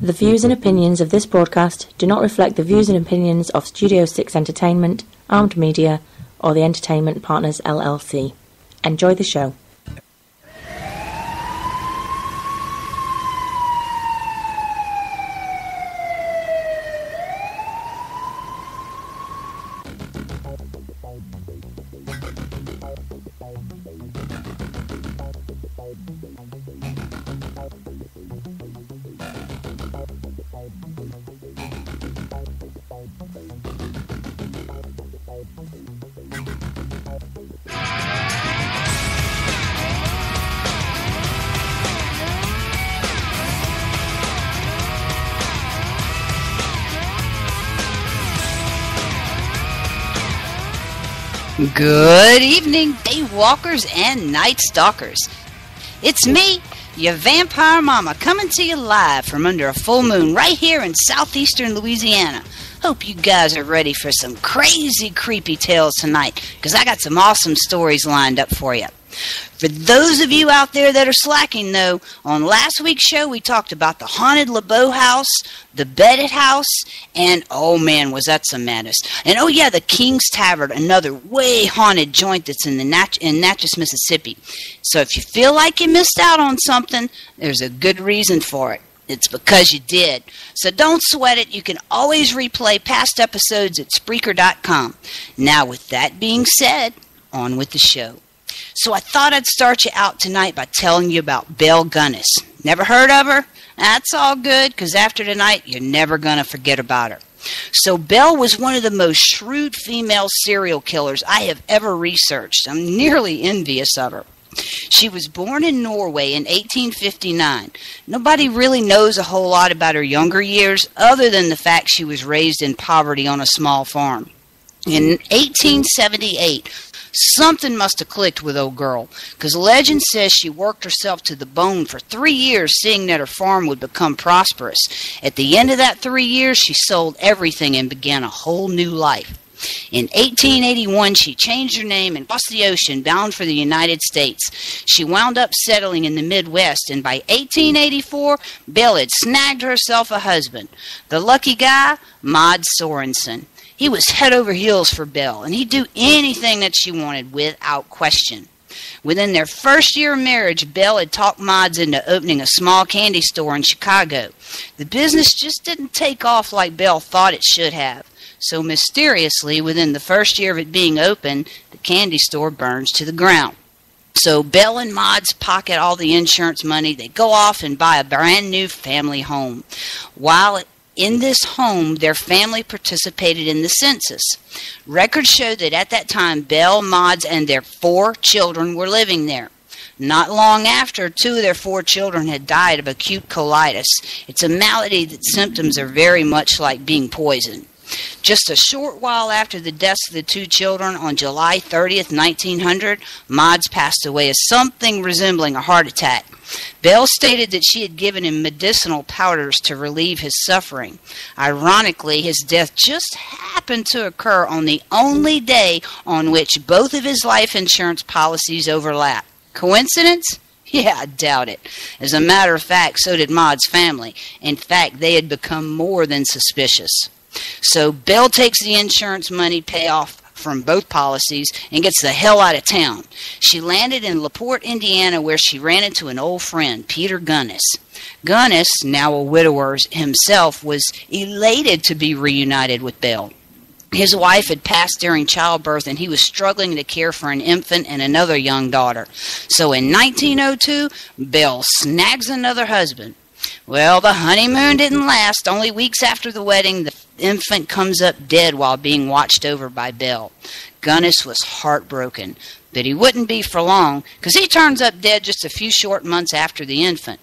The views and opinions of this broadcast do not reflect the views and opinions of Studio 6 Entertainment, Armed Media, or the Entertainment Partners LLC. Enjoy the show. Good evening, day walkers and night stalkers. It's me, your vampire mama, coming to you live from under a full moon right here in southeastern Louisiana. Hope you guys are ready for some crazy, creepy tales tonight, because I got some awesome stories lined up for you. For those of you out there that are slacking, though, on last week's show we talked about the haunted LeBeau house, the bedded house, and oh man, was that some madness. And oh yeah, the King's Tavern, another way haunted joint that's in Natchez, Mississippi. So if you feel like you missed out on something, there's a good reason for it. It's because you did. So don't sweat it. You can always replay past episodes at Spreaker.com. Now with that being said, on with the show. So I thought I'd start you out tonight by telling you about Belle Gunness. Never heard of her? That's all good, because after tonight, you're never going to forget about her. So Belle was one of the most shrewd female serial killers I have ever researched. I'm nearly envious of her. She was born in Norway in 1859. Nobody really knows a whole lot about her younger years, other than the fact she was raised in poverty on a small farm. In 1878, something must have clicked with old girl, because legend says she worked herself to the bone for 3 years, seeing that her farm would become prosperous. At the end of that 3 years, she sold everything and began a whole new life. In 1881, she changed her name and crossed the ocean, bound for the United States. She wound up settling in the Midwest, and by 1884, Belle had snagged herself a husband. The lucky guy, Mads Sorensen. He was head over heels for Belle, and he'd do anything that she wanted without question. Within their first year of marriage, Belle had talked Mads into opening a small candy store in Chicago. The business just didn't take off like Belle thought it should have. So mysteriously, within the first year of it being open, the candy store burns to the ground. So Belle and Mads pocket all the insurance money. They go off and buy a brand new family home. While in this home, their family participated in the census. Records show that at that time, Belle, Mads, and their 4 children were living there. Not long after, 2 of their 4 children had died of acute colitis. It's a malady that symptoms are very much like being poisoned. Just a short while after the deaths of the 2 children, on July 30th, 1900, Mads passed away of something resembling a heart attack. Belle stated that she had given him medicinal powders to relieve his suffering. Ironically, his death just happened to occur on the only day on which both of his life insurance policies overlap. Coincidence? Yeah, I doubt it. As a matter of fact, so did Maud's family. In fact, they had become more than suspicious. So Belle takes the insurance money payoff from both policies and gets the hell out of town. She landed in LaPorte, Indiana, where she ran into an old friend, Peter Gunness. Gunness, now a widower himself, was elated to be reunited with Belle. His wife had passed during childbirth, and he was struggling to care for an infant and another young daughter. So in 1902, Belle snags another husband. Well, the honeymoon didn't last. Only weeks after the wedding, the infant comes up dead while being watched over by Belle. Gunness was heartbroken, but he wouldn't be for long, because he turns up dead just a few short months after the infant.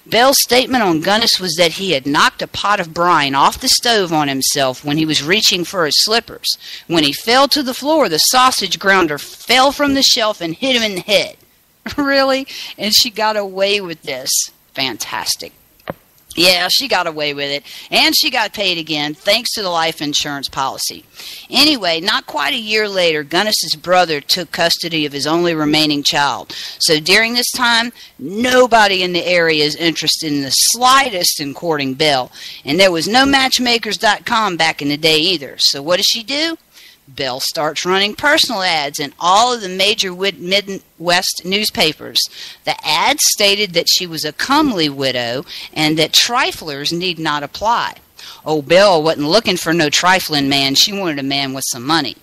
Belle's statement on Gunness was that he had knocked a pot of brine off the stove on himself when he was reaching for his slippers. When he fell to the floor, the sausage grounder fell from the shelf and hit him in the head. Really? And she got away with this. Fantastic. Yeah, she got away with it, and she got paid again, thanks to the life insurance policy. Anyway, not quite a year later, Gunnis's brother took custody of his only remaining child. So during this time, nobody in the area is interested in the slightest in courting Belle, and there was no Matchmakers.com back in the day either. So what does she do? Belle starts running personal ads in all of the major Midwest newspapers. The ads stated that she was a comely widow and that triflers need not apply. Oh, Belle wasn't looking for no trifling man. She wanted a man with some money.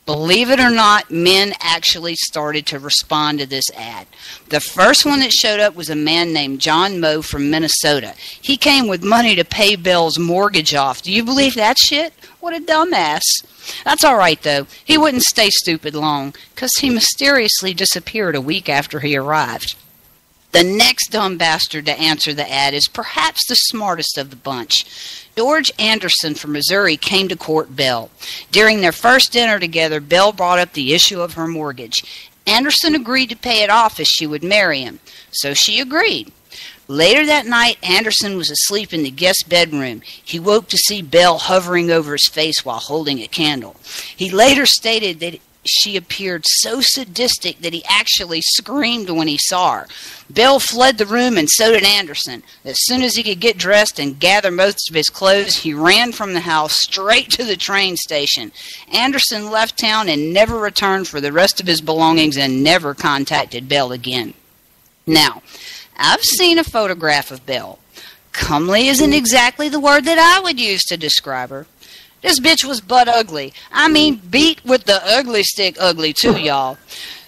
Believe it or not, men actually started to respond to this ad. The first one that showed up was a man named John Moe from Minnesota. He came with money to pay Belle's mortgage off. Do you believe that shit? What a dumbass. That's all right, though. He wouldn't stay stupid long, because he mysteriously disappeared a week after he arrived. The next dumb bastard to answer the ad is perhaps the smartest of the bunch. George Anderson from Missouri came to court Belle. During their first dinner together, Belle brought up the issue of her mortgage. Anderson agreed to pay it off if she would marry him, so she agreed. Later that night, Anderson was asleep in the guest bedroom. He woke to see Belle hovering over his face while holding a candle. He later stated that she appeared so sadistic that he actually screamed when he saw her. Belle fled the room, and so did Anderson. As soon as he could get dressed and gather most of his clothes, he ran from the house straight to the train station. Anderson left town and never returned for the rest of his belongings and never contacted Belle again. Now, I've seen a photograph of Belle. Comely isn't exactly the word that I would use to describe her. This bitch was butt ugly. I mean, beat with the ugly stick ugly, too, y'all.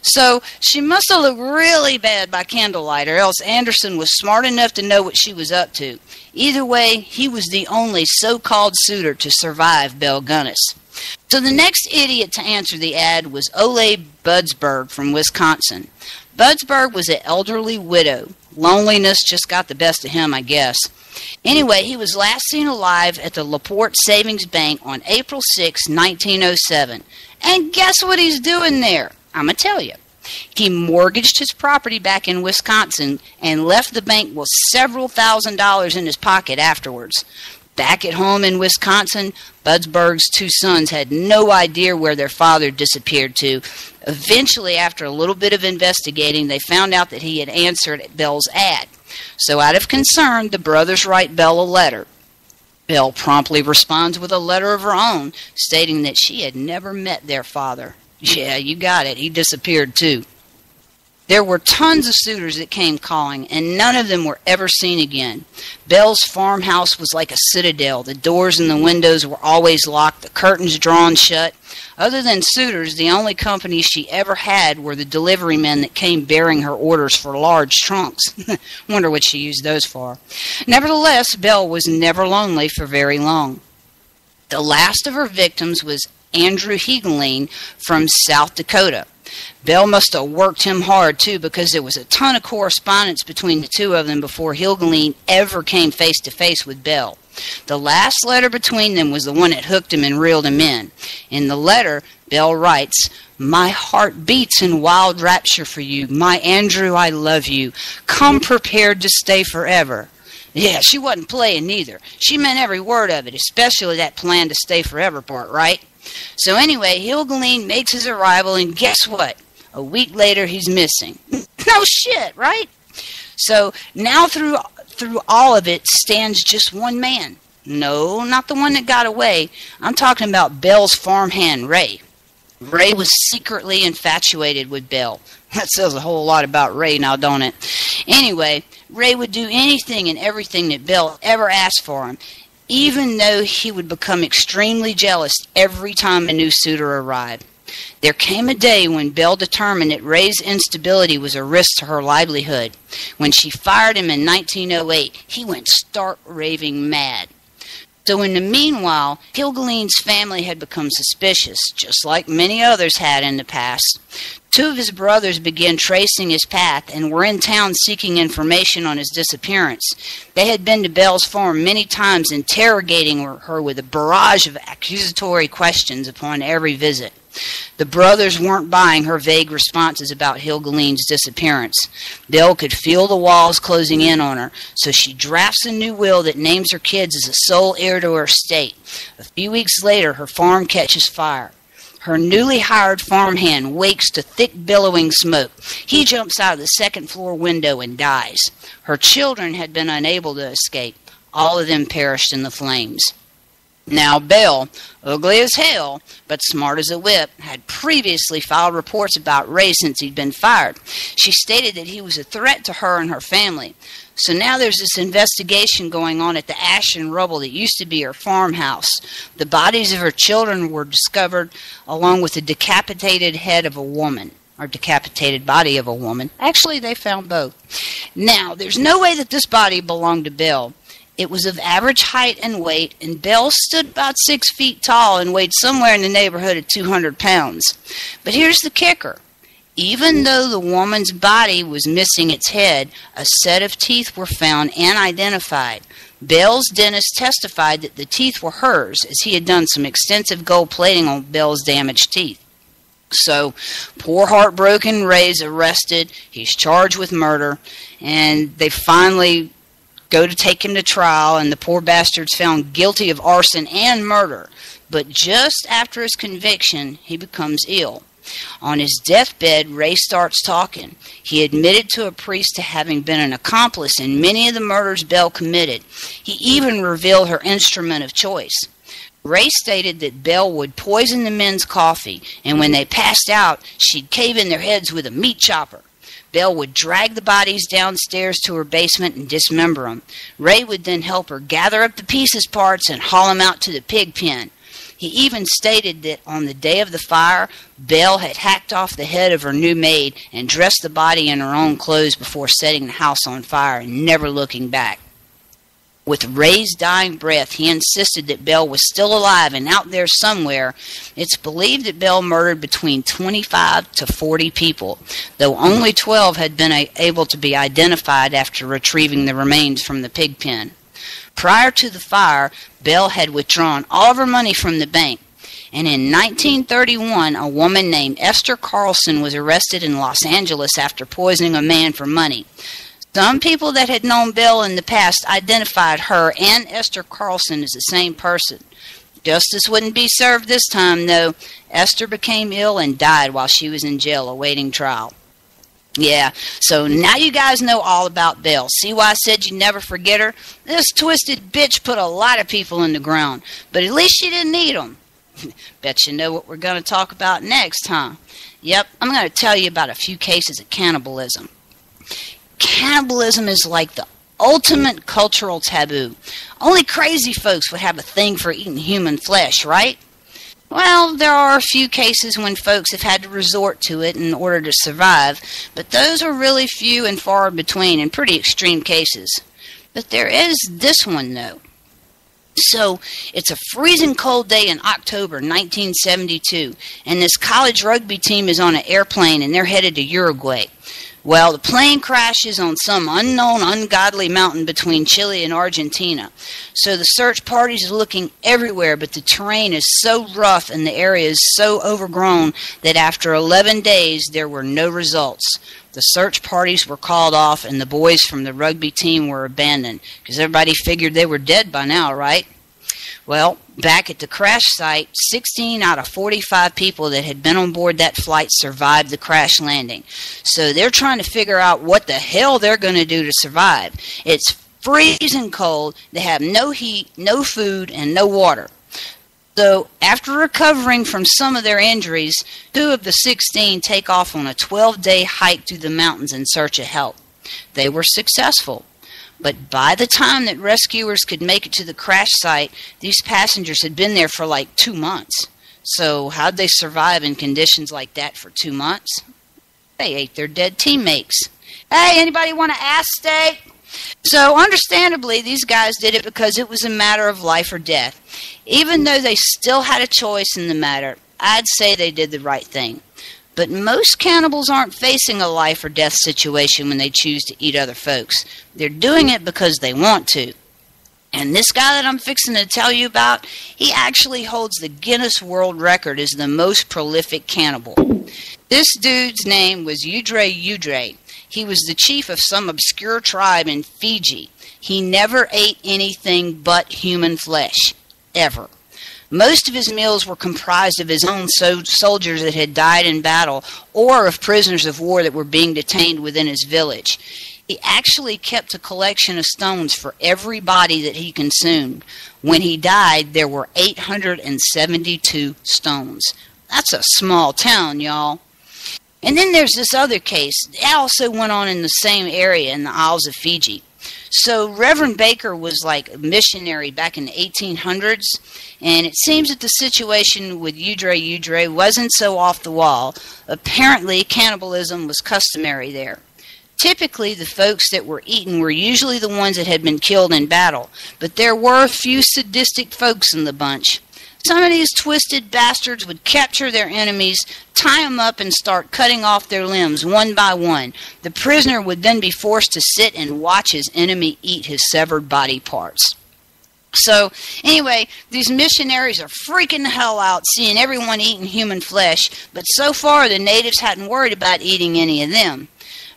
So she must have looked really bad by candlelight, or else Anderson was smart enough to know what she was up to. Either way, he was the only so-called suitor to survive Belle Gunnis. So the next idiot to answer the ad was Ole Budsberg from Wisconsin. Budsberg was an elderly widow. Loneliness just got the best of him, I guess. Anyway, he was last seen alive at the LaPorte Savings Bank on April 6, 1907. And guess what he's doing there? I'm going to tell you. He mortgaged his property back in Wisconsin and left the bank with several $1,000s in his pocket afterwards. Back at home in Wisconsin, Budsberg's two sons had no idea where their father disappeared to. Eventually, after a little bit of investigating, they found out that he had answered Belle's ad. So out of concern, the brothers write Belle a letter. Belle promptly responds with a letter of her own, stating that she had never met their father. Yeah, you got it. He disappeared too. There were tons of suitors that came calling, and none of them were ever seen again. Belle's farmhouse was like a citadel. The doors and the windows were always locked, the curtains drawn shut. Other than suitors, the only companies she ever had were the delivery men that came bearing her orders for large trunks. Wonder what she used those for. Nevertheless, Belle was never lonely for very long. The last of her victims was Andrew Hegeline from South Dakota. Belle must have worked him hard, too, because there was a ton of correspondence between the two of them before Hegeline ever came face-to-face with Belle. The last letter between them was the one that hooked him and reeled him in. In the letter, Belle writes, "My heart beats in wild rapture for you. My Andrew, I love you. Come prepared to stay forever." Yeah, she wasn't playing neither. She meant every word of it, especially that plan to stay forever part, right? So anyway, Hegeline makes his arrival, and guess what? A week later, he's missing. No shit, right? So now through all of it stands just one man. No, not the one that got away. I'm talking about Belle's farmhand, Ray. Ray was secretly infatuated with Belle. That says a whole lot about Ray now, don't it? Anyway, Ray would do anything and everything that Belle ever asked for him, even though he would become extremely jealous every time a new suitor arrived. There came a day when Belle determined that Ray's instability was a risk to her livelihood. When she fired him in 1908, he went stark raving mad. So in the meanwhile, Hegeline's family had become suspicious, just like many others had in the past. Two of his brothers began tracing his path and were in town seeking information on his disappearance. They had been to Belle's farm many times, interrogating her with a barrage of accusatory questions upon every visit. The brothers weren't buying her vague responses about Hilgeline's disappearance. Belle could feel the walls closing in on her, so she drafts a new will that names her kids as the sole heir to her estate. A few weeks later, her farm catches fire. Her newly hired farmhand wakes to thick billowing smoke. He jumps out of the second-floor window and dies. Her children had been unable to escape. All of them perished in the flames. Now, Belle, ugly as hell, but smart as a whip, had previously filed reports about Ray since he'd been fired. She stated that he was a threat to her and her family. So now there's this investigation going on at the ash and rubble that used to be her farmhouse. The bodies of her children were discovered along with the decapitated head of a woman, or decapitated body of a woman. Actually, they found both. Now, there's no way that this body belonged to Belle. It was of average height and weight, and Belle stood about 6 feet tall and weighed somewhere in the neighborhood of 200 pounds. But here's the kicker. Even though the woman's body was missing its head, a set of teeth were found and identified. Belle's dentist testified that the teeth were hers, as he had done some extensive gold plating on Belle's damaged teeth. So, poor heartbroken Ray's arrested. He's charged with murder, and they finally go to take him to trial, and the poor bastard's found guilty of arson and murder. But just after his conviction, he becomes ill. On his deathbed, Ray starts talking. He admitted to a priest to having been an accomplice in many of the murders Belle committed. He even revealed her instrument of choice. Ray stated that Belle would poison the men's coffee, and when they passed out, she'd cave in their heads with a meat chopper. Belle would drag the bodies downstairs to her basement and dismember them. Ray would then help her gather up the pieces parts and haul them out to the pig pen. He even stated that on the day of the fire, Belle had hacked off the head of her new maid and dressed the body in her own clothes before setting the house on fire and never looking back. With Ray's dying breath, he insisted that Belle was still alive and out there somewhere. It's believed that Belle murdered between 25 to 40 people, though only 12 had been able to be identified after retrieving the remains from the pig pen. Prior to the fire, Belle had withdrawn all of her money from the bank, and in 1931, a woman named Esther Carlson was arrested in Los Angeles after poisoning a man for money. Some people that had known Belle in the past identified her and Esther Carlson as the same person. Justice wouldn't be served this time, though. Esther became ill and died while she was in jail awaiting trial. Yeah, so now you guys know all about Belle. See why I said you never forget her? This twisted bitch put a lot of people in the ground, but at least she didn't eat them. Bet you know what we're going to talk about next, huh? Yep, I'm going to tell you about a few cases of cannibalism. Cannibalism is like the ultimate cultural taboo. Only crazy folks would have a thing for eating human flesh, right? Well, there are a few cases when folks have had to resort to it in order to survive, but those are really few and far between in pretty extreme cases. But there is this one, though. So, it's a freezing cold day in October 1972, and this college rugby team is on an airplane and they're headed to Uruguay. Well, the plane crashes on some unknown, ungodly mountain between Chile and Argentina. So the search parties are looking everywhere, but the terrain is so rough and the area is so overgrown that after 11 days, there were no results. The search parties were called off, and the boys from the rugby team were abandoned, because everybody figured they were dead by now, right? Well, back at the crash site, 16 out of 45 people that had been on board that flight survived the crash landing. So they're trying to figure out what the hell they're going to do to survive. It's freezing cold, they have no heat, no food, and no water. So after recovering from some of their injuries, 2 of the 16 take off on a 12-day hike through the mountains in search of help. They were successful. But by the time that rescuers could make it to the crash site, these passengers had been there for like 2 months. So how'd they survive in conditions like that for 2 months? They ate their dead teammates. Hey, anybody want to ass steak? So understandably, these guys did it because it was a matter of life or death. Even though they still had a choice in the matter, I'd say they did the right thing. But most cannibals aren't facing a life or death situation when they choose to eat other folks. They're doing it because they want to. And this guy that I'm fixing to tell you about, he actually holds the Guinness World Record as the most prolific cannibal. This dude's name was Udre Udre. He was the chief of some obscure tribe in Fiji. He never ate anything but human flesh, ever. Most of his meals were comprised of his own soldiers that had died in battle or of prisoners of war that were being detained within his village. He actually kept a collection of stones for every body that he consumed. When he died, there were 872 stones. That's a small town, y'all. And then there's this other case. It also went on in the same area in the Isles of Fiji. So Reverend Baker was like a missionary back in the 1800s, and it seems that the situation with Udre Udre wasn't so off the wall. Apparently, cannibalism was customary there. Typically, the folks that were eaten were usually the ones that had been killed in battle, but there were a few sadistic folks in the bunch. Some of these twisted bastards would capture their enemies, tie them up, and start cutting off their limbs one by one. The prisoner would then be forced to sit and watch his enemy eat his severed body parts. So, anyway, these missionaries are freaking the hell out seeing everyone eating human flesh, but so far the natives hadn't worried about eating any of them.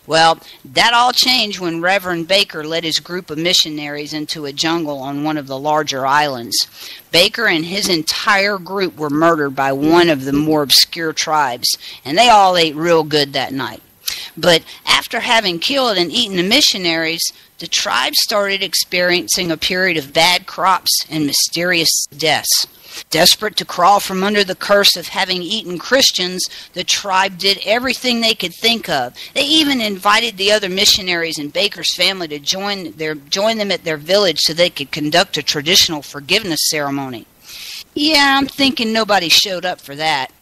Well, that all changed when Reverend Baker led his group of missionaries into a jungle on one of the larger islands. Baker and his entire group were murdered by one of the more obscure tribes, and they all ate real good that night. But after having killed and eaten the missionaries, the tribe started experiencing a period of bad crops and mysterious deaths. Desperate to crawl from under the curse of having eaten Christians, the tribe did everything they could think of. They even invited the other missionaries and Baker's family to join them at their village so they could conduct a traditional forgiveness ceremony. Yeah, I'm thinking nobody showed up for that.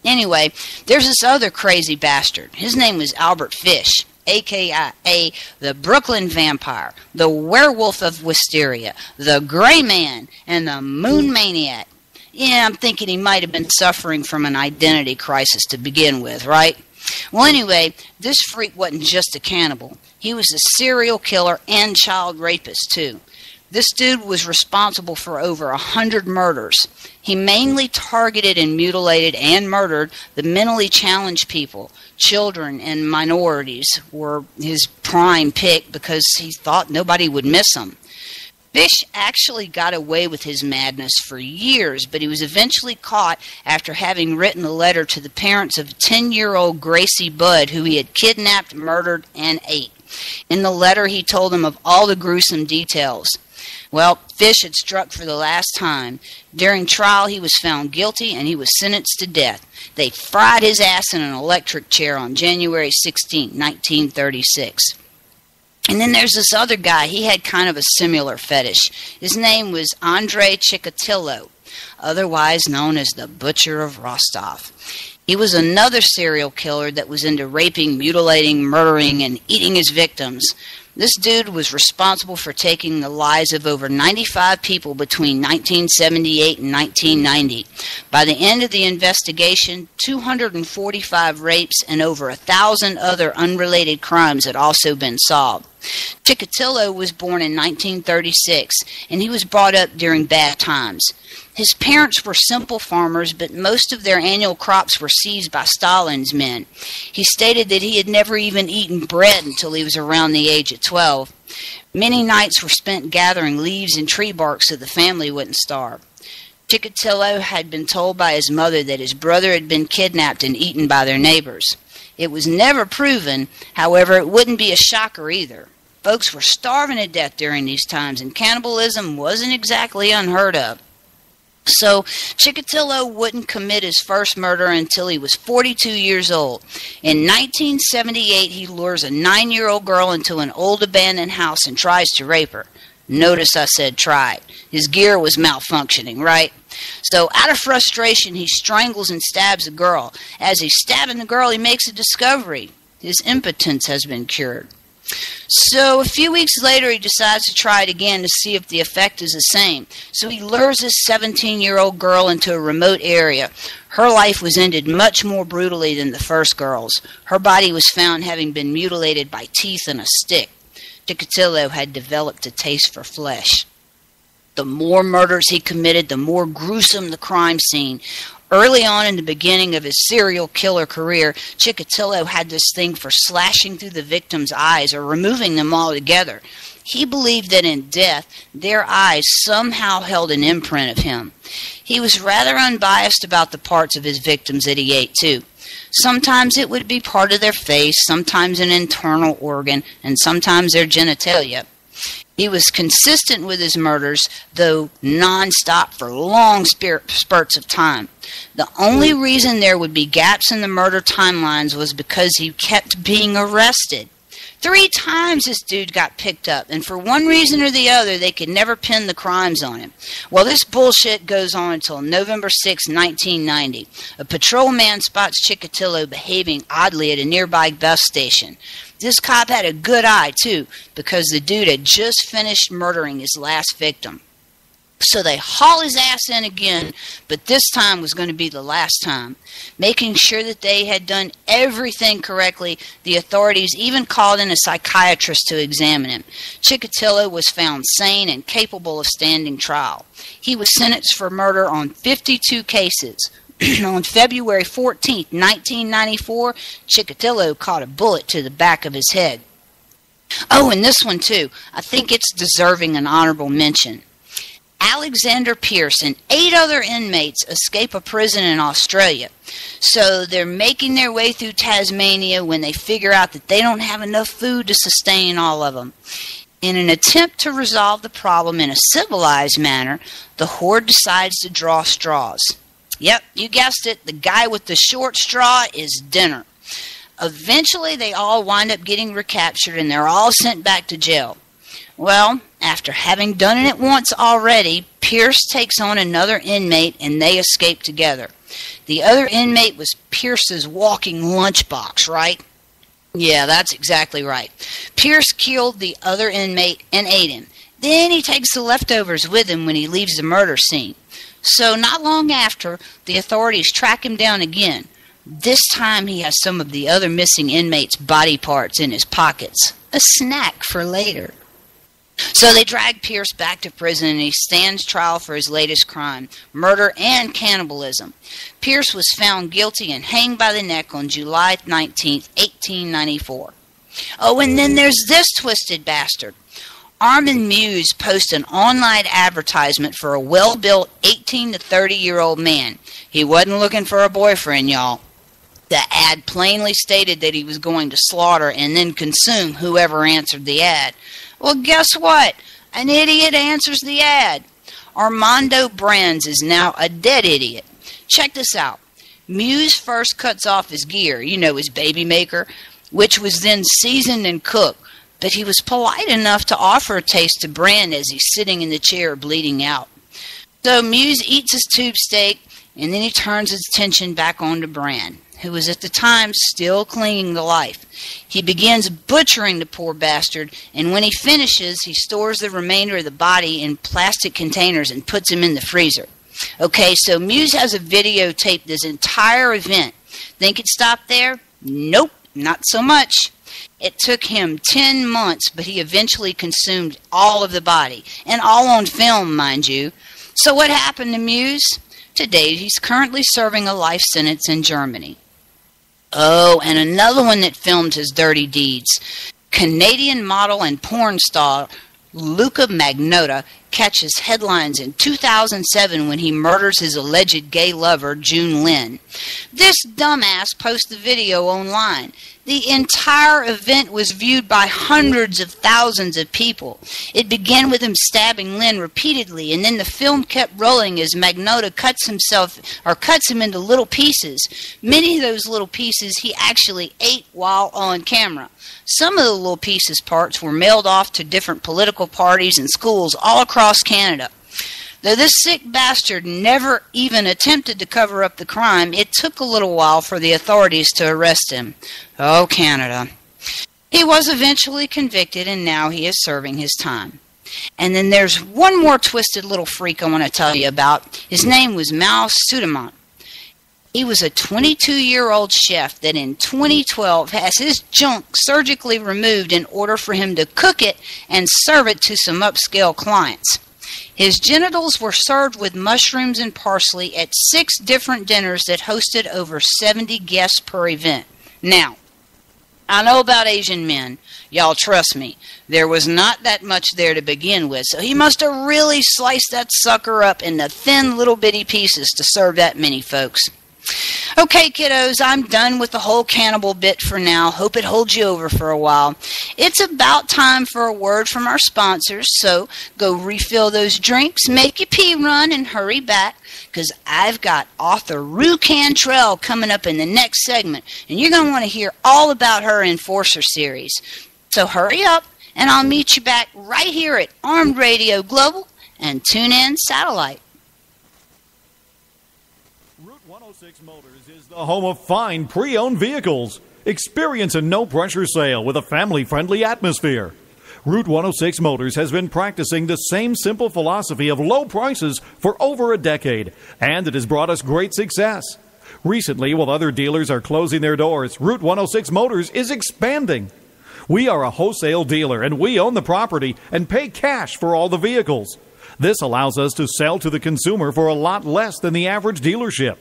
Anyway, there's this other crazy bastard. His name was Albert Fish, a.k.a. the Brooklyn Vampire, the Werewolf of Wisteria, the Gray Man, and the Moon Maniac. Yeah, I'm thinking he might have been suffering from an identity crisis to begin with, right? Well, anyway, this freak wasn't just a cannibal. He was a serial killer and child rapist, too. This dude was responsible for over 100 murders. He mainly targeted and mutilated and murdered the mentally challenged people. Children and minorities were his prime pick because he thought nobody would miss him. Fish actually got away with his madness for years, but he was eventually caught after having written a letter to the parents of 10-year-old Gracie Budd, who he had kidnapped, murdered, and ate. In the letter, he told them of all the gruesome details. Well, Fish had struck for the last time. During trial, he was found guilty and he was sentenced to death. They fried his ass in an electric chair on January 16, 1936. And then there's this other guy. He had kind of a similar fetish. His name was Andre Chikatilo, otherwise known as the Butcher of Rostov. He was another serial killer that was into raping, mutilating, murdering, and eating his victims. This dude was responsible for taking the lives of over 95 people between 1978 and 1990. By the end of the investigation, 245 rapes and over 1,000 other unrelated crimes had also been solved. Chikatilo was born in 1936, and he was brought up during bad times. His parents were simple farmers, but most of their annual crops were seized by Stalin's men. He stated that he had never even eaten bread until he was around the age of 12. Many nights were spent gathering leaves and tree bark so the family wouldn't starve. Chikatilo had been told by his mother that his brother had been kidnapped and eaten by their neighbors. It was never proven, however, it wouldn't be a shocker either. Folks were starving to death during these times, and cannibalism wasn't exactly unheard of. So Chikatilo wouldn't commit his first murder until he was 42 years old. In 1978, he lures a 9-year-old girl into an old abandoned house and tries to rape her. Notice I said tried. His gear was malfunctioning, right? So out of frustration, he strangles and stabs the girl. As he's stabbing the girl, he makes a discovery. His impotence has been cured. So a few weeks later, he decides to try it again to see if the effect is the same. So he lures this 17-year-old girl into a remote area. Her life was ended much more brutally than the first girl's. Her body was found having been mutilated by teeth and a stick. Chikatilo had developed a taste for flesh. The more murders he committed, the more gruesome the crime scene. Early on in the beginning of his serial killer career, Chikatilo had this thing for slashing through the victim's eyes or removing them altogether. He believed that in death, their eyes somehow held an imprint of him. He was rather unbiased about the parts of his victims that he ate, too. Sometimes it would be part of their face, sometimes an internal organ, and sometimes their genitalia. He was consistent with his murders, though non-stop for long spurts of time. The only reason there would be gaps in the murder timelines was because he kept being arrested. 3 times this dude got picked up, and for one reason or the other, they could never pin the crimes on him. Well, this bullshit goes on until November 6, 1990. A patrolman spots Chikatilo behaving oddly at a nearby bus station. This cop had a good eye, too, because the dude had just finished murdering his last victim. So they haul his ass in again, but this time was going to be the last time. Making sure that they had done everything correctly, the authorities even called in a psychiatrist to examine him. Chikatilo was found sane and capable of standing trial. He was sentenced for murder on 52 cases. On February 14, 1994, Chikatilo caught a bullet to the back of his head. Oh, and this one too. I think it's deserving an honorable mention. Alexander Pierce and 8 other inmates escape a prison in Australia. So they're making their way through Tasmania when they figure out that they don't have enough food to sustain all of them. In an attempt to resolve the problem in a civilized manner, the horde decides to draw straws. Yep, you guessed it, the guy with the short straw is dinner. Eventually they all wind up getting recaptured and they're all sent back to jail. Well, after having done it once already, Pierce takes on another inmate and they escape together. The other inmate was Pierce's walking lunchbox, right? Yeah, that's exactly right. Pierce killed the other inmate and ate him. Then he takes the leftovers with him when he leaves the murder scene. So not long after, the authorities track him down again. This time he has some of the other missing inmates' body parts in his pockets. A snack for later. So they drag Pierce back to prison and he stands trial for his latest crime, murder and cannibalism. Pierce was found guilty and hanged by the neck on July 19, 1894. Oh, and then there's this twisted bastard. Armin Muse posts an online advertisement for a well-built 18 to 30-year-old man. He wasn't looking for a boyfriend, y'all. The ad plainly stated that he was going to slaughter and then consume whoever answered the ad. Well, guess what? An idiot answers the ad. Armando Brands is now a dead idiot. Check this out. Muse first cuts off his gear, his baby maker, which was then seasoned and cooked. But he was polite enough to offer a taste to Brand as he's sitting in the chair bleeding out. So Muse eats his tube steak, and then he turns his attention back onto Brand, who was at the time still clinging to life. He begins butchering the poor bastard, and when he finishes, he stores the remainder of the body in plastic containers and puts him in the freezer. Okay, so Muse has a videotape this entire event. Think it stopped there? Nope, not so much. It took him 10 months, but he eventually consumed all of the body, and all on film, mind you. So what happened to Muse? Today, he's currently serving a life sentence in Germany. Oh, and another one that filmed his dirty deeds. Canadian model and porn star Luca Magnotta catches headlines in 2007 when he murders his alleged gay lover, June Lin. This dumbass posts the video online. The entire event was viewed by hundreds of thousands of people. It began with him stabbing Lin repeatedly, and then the film kept rolling as Magnotta cuts him into little pieces. Many of those little pieces he actually ate while on camera. Some of the little pieces parts were mailed off to different political parties and schools all across Canada. Though this sick bastard never even attempted to cover up the crime, it took a little while for the authorities to arrest him. Oh, Canada. He was eventually convicted, and now he is serving his time. And then there's one more twisted little freak I want to tell you about. His name was Mao Zedong. He was a 22-year-old chef that in 2012 has his junk surgically removed in order for him to cook it and serve it to some upscale clients. His genitals were served with mushrooms and parsley at 6 different dinners that hosted over 70 guests per event. Now, I know about Asian men. Y'all trust me. There was not that much there to begin with, so he must have really sliced that sucker up into thin little bitty pieces to serve that many folks. Okay, kiddos, I'm done with the whole cannibal bit for now. Hope it holds you over for a while. It's about time for a word from our sponsors, so go refill those drinks, make your pee run, and hurry back, because I've got author Rue Cantrell coming up in the next segment, and you're going to want to hear all about her Enforcer series. So hurry up, and I'll meet you back right here at Armed Radio Global and TuneIn Satellite. Route 106 Motors is the home of fine pre-owned vehicles. Experience a no-pressure sale with a family-friendly atmosphere. Route 106 Motors has been practicing the same simple philosophy of low prices for over a decade, and it has brought us great success. Recently, while other dealers are closing their doors, Route 106 Motors is expanding. We are a wholesale dealer, and we own the property and pay cash for all the vehicles. This allows us to sell to the consumer for a lot less than the average dealership.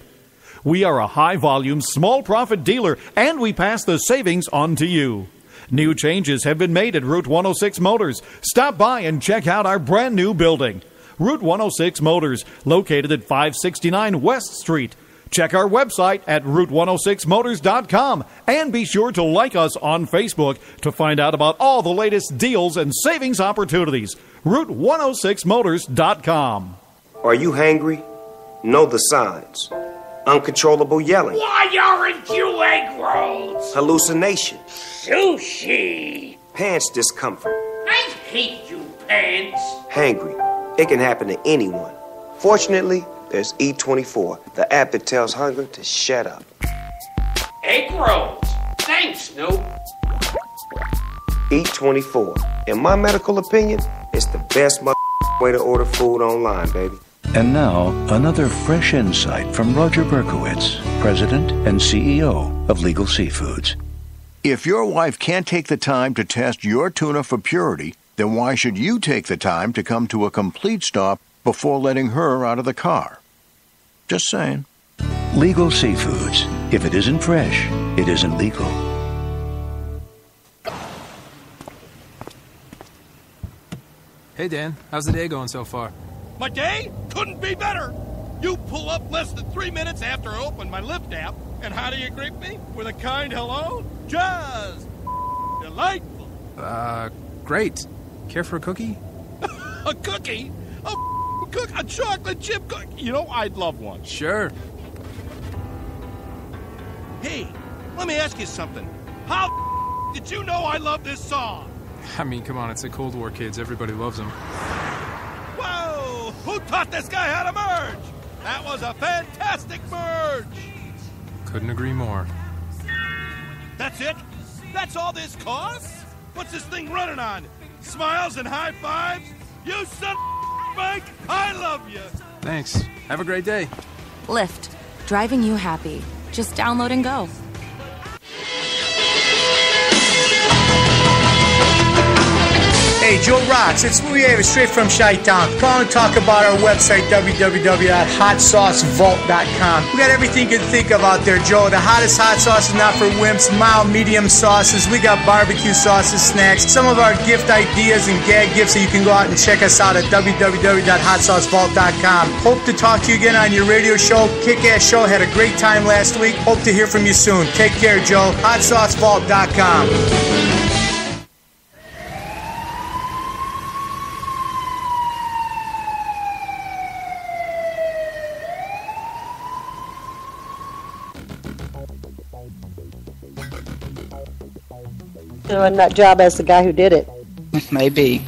We are a high-volume, small-profit dealer, and we pass the savings on to you. New changes have been made at Route 106 Motors. Stop by and check out our brand-new building. Route 106 Motors, located at 569 West Street. Check our website at route106motors.com and be sure to like us on Facebook to find out about all the latest deals and savings opportunities. route106motors.com. Are you hangry? Know the signs. Uncontrollable yelling. Why aren't you egg rolls? Hallucination. Sushi. Pants discomfort. I hate you, pants. Hangry. It can happen to anyone. Fortunately, there's E24, the app that tells hunger to shut up. Egg rolls. Thanks, Snoop. E24. In my medical opinion, it's the best way to order food online, baby. And now, another fresh insight from Roger Berkowitz, President and CEO of Legal Seafoods. If your wife can't take the time to test your tuna for purity, then why should you take the time to come to a complete stop before letting her out of the car? Just saying. Legal Seafoods. If it isn't fresh, it isn't legal. Hey, Dan. How's the day going so far? My day couldn't be better. You pull up less than 3 minutes after I open my Lyft app, and how do you greet me? With a kind hello? Just delightful. Great. Care for a cookie? A cookie? A chocolate chip cookie? You know, I'd love one. Sure. Hey, let me ask you something. How did you know I love this song? I mean, come on, it's the Cold War, kids. Everybody loves them. Whoa! Who taught this guy how to merge? That was a fantastic merge! Couldn't agree more. That's it? That's all this costs? What's this thing running on? Smiles and high fives? You son of Mike, I love you! Thanks. Have a great day. Lyft. Driving you happy. Just download and go. Hey, Joe Rocks, it's Louis Avis straight from Chi-Town. Calling to talk about our website, www.hotsaucevault.com. We got everything you can think of out there, Joe. The hottest hot sauces, not for wimps, mild, medium sauces. We got barbecue sauces, snacks, some of our gift ideas and gag gifts, so you can go out and check us out at www.hotsaucevault.com. Hope to talk to you again on your radio show. Kick-ass show. Had a great time last week. Hope to hear from you soon. Take care, Joe. hotsaucevault.com. Doing that job as the guy who did it. Maybe.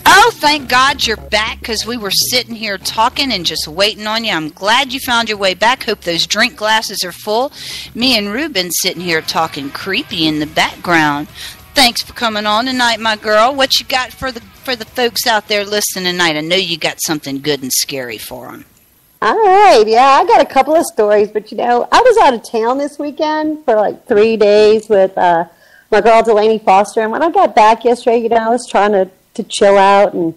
Oh, thank God you're back, because we were sitting here talking and just waiting on you. I'm glad you found your way back. Hope those drink glasses are full. Me and Ruben sitting here talking creepy in the background. Thanks for coming on tonight, my girl. What you got for the folks out there listening tonight? I know you got something good and scary for them. All right, yeah, I got a couple of stories, but I was out of town this weekend for like 3 days with my girl Delaney Foster, and when I got back yesterday, I was trying to chill out and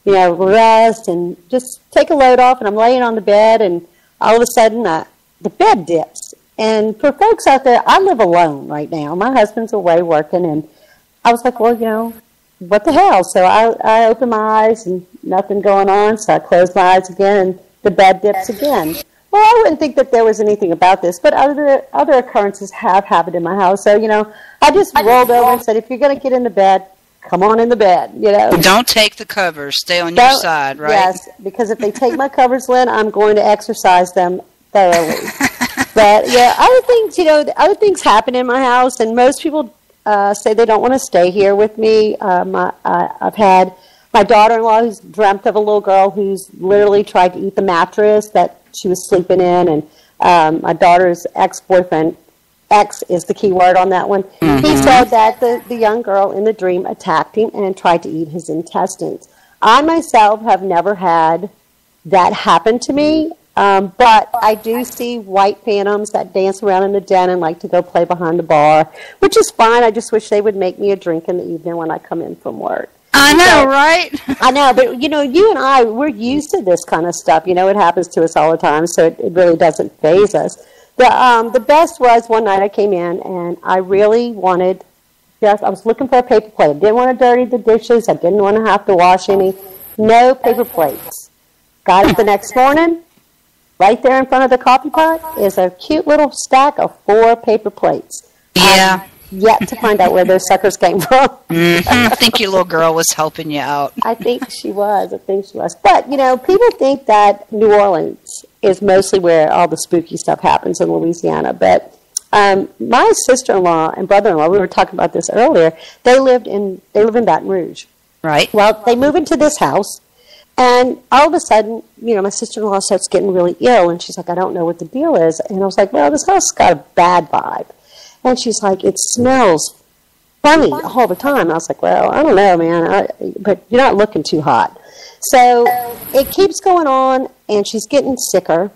rest and just take a load off, and I'm laying on the bed, and all of a sudden the bed dips. And for folks out there, I live alone right now. My husband's away working, and I was like, well, what the hell? So I opened my eyes and nothing going on, so I closed my eyes again, and the bed dips again. Well, I wouldn't think that there was anything about this, but other occurrences have happened in my house. So, I just rolled over and said, if you're going to get in the bed, come on in the bed, Don't take the covers. Stay on your side, right? Yes, because if they take my covers, Lynn, I'm going to exercise them thoroughly. But, yeah, other things happen in my house, and most people say they don't want to stay here with me. I've had my daughter-in-law who's dreamt of a little girl who's literally tried to eat the mattress that she was sleeping in, and my daughter's ex-boyfriend, ex is the key word on that one, he said that the young girl in the dream attacked him and tried to eat his intestines. I myself have never had that happen to me, but I do see white phantoms that dance around in the den and like to go play behind the bar, which is fine. I just wish they would make me a drink in the evening when I come in from work. I know, right? I know, but you and I, we're used to this kind of stuff. It happens to us all the time, so it really doesn't faze us. The best was one night I came in and I really wanted, I was looking for a paper plate. I didn't want to dirty the dishes. I didn't want to have to wash any. No paper plates. Got it the next morning. Right there in front of the coffee pot is a cute little stack of 4 paper plates. Yeah. Yet to find out where those suckers came from. I think your little girl was helping you out. I think she was. But, people think that New Orleans is mostly where all the spooky stuff happens in Louisiana. But my sister-in-law and brother-in-law, we were talking about this earlier, they live in Baton Rouge. Right. Well, they move into this house, and all of a sudden, my sister-in-law starts getting really ill, and she's like, I don't know what the deal is. And I was like, well, this house has got a bad vibe. And she's like, it smells funny all the time. And I was like, well, I don't know, man, but you're not looking too hot. So it keeps going on, and she's getting sicker.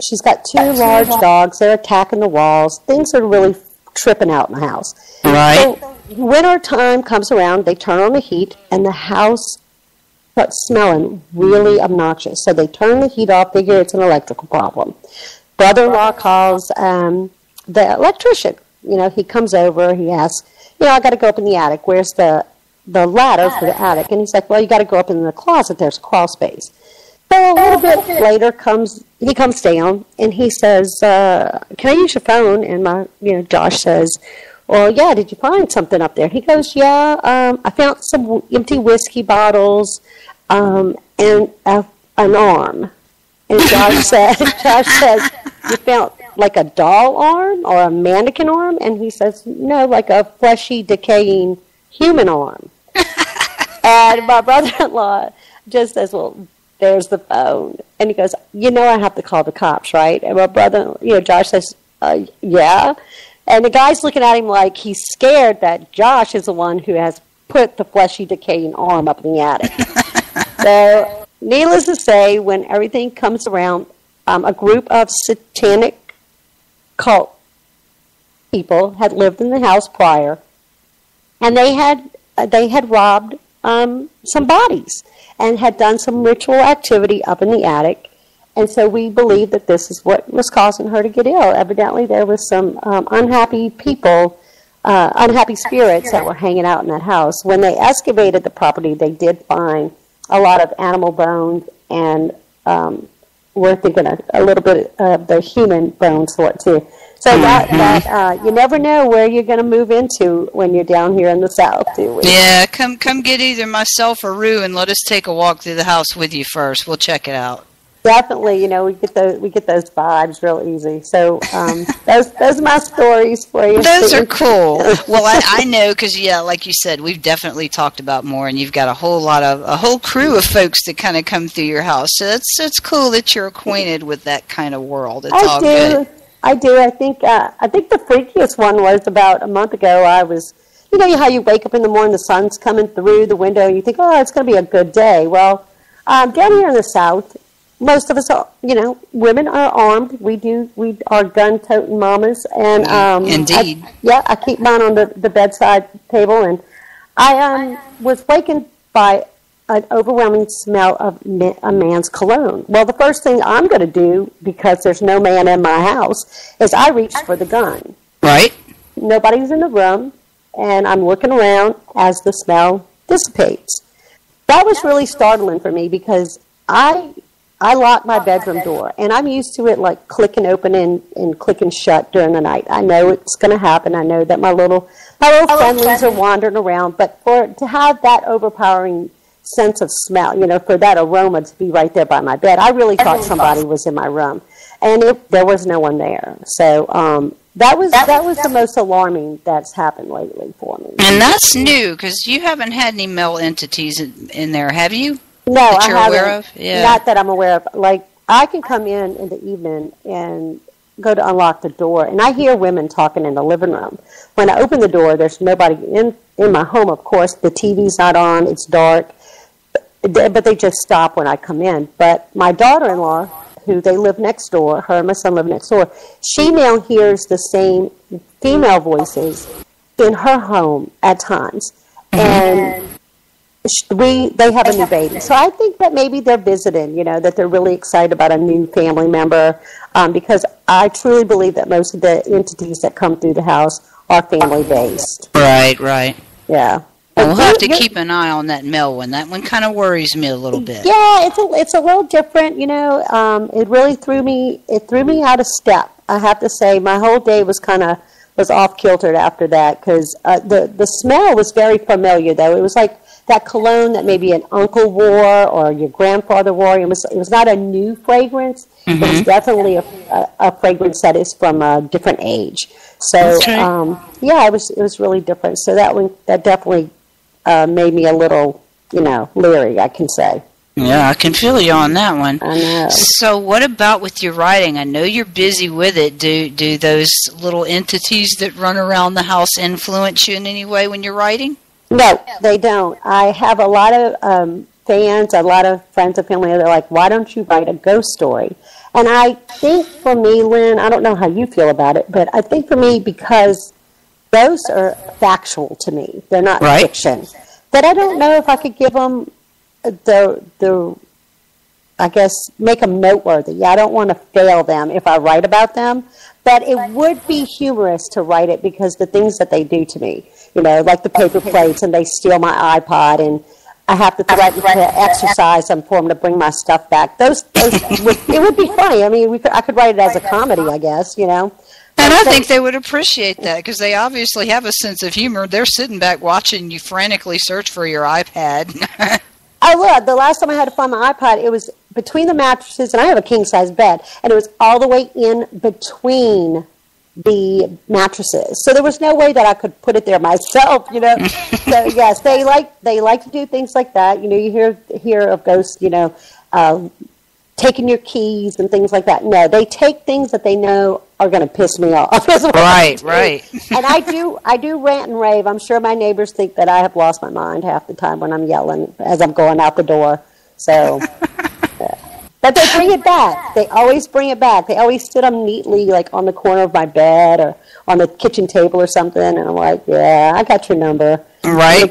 She's got 2 large dogs. They're attacking the walls. Things are really tripping out in the house. Right. So winter time comes around, they turn on the heat, and the house starts smelling really obnoxious. So they turn the heat off, figure it's an electrical problem. Brother-in-law calls the electrician. He comes over, he asks, I got to go up in the attic. Where's the ladder for the attic? And he's like, well, you got to go up in the closet. There's a crawl space. So a little bit later he comes down, and he says, can I use your phone? And Josh says, well, yeah, did you find something up there? He goes, yeah, I found some empty whiskey bottles and an arm. And Josh says, you found like a doll arm or a mannequin arm? And he says, no, like a fleshy, decaying human arm. And my brother-in-law just says, well, there's the phone. And he goes, I have to call the cops, right? And my brother, Josh says, yeah. And the guy's looking at him like he's scared that Josh is the one who has put the fleshy, decaying arm up in the attic. So, needless to say, when everything comes around, a group of satanic cult people had lived in the house prior, and they had robbed some bodies and had done some ritual activity up in the attic. And so we believe that this is what was causing her to get ill. Evidently, there was some unhappy people, unhappy spirits that were hanging out in that house. When they excavated the property, they did find a lot of animal bones, and we're thinking a little bit of the human bones for it too. So that you never know where you're going to move into when you're down here in the South, do we? Yeah, come get either myself or Rue and let us take a walk through the house with you first. We'll check it out. Definitely, we get those vibes real easy. So those are my stories for you. Those are cool. Well, I know because like you said, we've definitely talked about more, and you've got a whole crew of folks that kind of come through your house. So it's cool that you're acquainted with that kind of world. It's all good. I do. I think the freakiest one was about a month ago. I was, how you wake up in the morning, the sun's coming through the window, and you think, oh, it's going to be a good day. Well, down here in the South, most of us are, women are armed. We are gun-toting mamas. And indeed. I keep mine on the bedside table. And I was wakened by an overwhelming smell of a man's cologne. Well, the first thing I'm going to do, because there's no man in my house, is I reach for the gun. Right. Nobody's in the room, and I'm looking around as the smell dissipates. That was really startling for me because I lock my bedroom door, and I'm used to it like clicking open and clicking shut during the night. I know it's going to happen. I know that my little friendlies are wandering around, but to have that overpowering sense of smell, for that aroma to be right there by my bed, I really thought somebody was in my room, and there was no one there. So that was the most alarming that's happened lately for me. And that's new because you haven't had any male entities in there, have you? No, that I haven't. Aware of? Yeah. Not that I'm aware of. Like, I can come in the evening and go to unlock the door, and I hear women talking in the living room. When I open the door, there's nobody in my home, of course. The TV's not on. It's dark. But they just stop when I come in. But my daughter-in-law, who they live next door, her and my son live next door, she now hears the same female voices in her home at times. And they have a new baby. So I think that maybe they're visiting, that they're really excited about a new family member, because I truly believe that most of the entities that come through the house are family-based. Right. Yeah. We'll have to keep an eye on that male one. That one kind of worries me a little bit. Yeah, it's a little different, It really threw me out of step. I have to say, my whole day was off kiltered after that because the smell was very familiar. Though it was like that cologne that maybe an uncle wore or your grandfather wore. It was not a new fragrance. Mm-hmm. It was definitely a fragrance that is from a different age. So it was really different. So that definitely made me a little, leery, I can say. Yeah, I can feel you on that one. I know. So what about with your writing? I know you're busy with it. Do those little entities that run around the house influence you in any way when you're writing? No, they don't. I have a lot of fans, a lot of friends and family. They're like, why don't you write a ghost story? And I think for me, Lynn, I don't know how you feel about it, but I think for me, because ghosts are factual to me. They're not fiction. That I don't know if I could give them I guess, make them noteworthy. Yeah, I don't want to fail them if I write about them, but it would be humorous to write it because the things that they do to me, like the paper plates, and they steal my iPod, and I have to threaten to exercise them for them to bring my stuff back. It would be funny. I mean, I could write it as a comedy, I guess, And I think they would appreciate that because they obviously have a sense of humor. They're sitting back watching you frantically search for your iPad. I would. The last time I had to find my iPod, it was between the mattresses, and I have a king-size bed, and it was all the way in between the mattresses. So there was no way that I could put it there myself, So yes, they like to do things like that. You hear of ghosts, taking your keys and things like that. No, they take things that they know are going to piss me off. Right. And I do rant and rave. I'm sure my neighbors think that I have lost my mind half the time when I'm yelling as I'm going out the door. So, but they bring it back. They always bring it back. They always sit them neatly, like on the corner of my bed or on the kitchen table or something. And I'm like, yeah, I got your number. Right.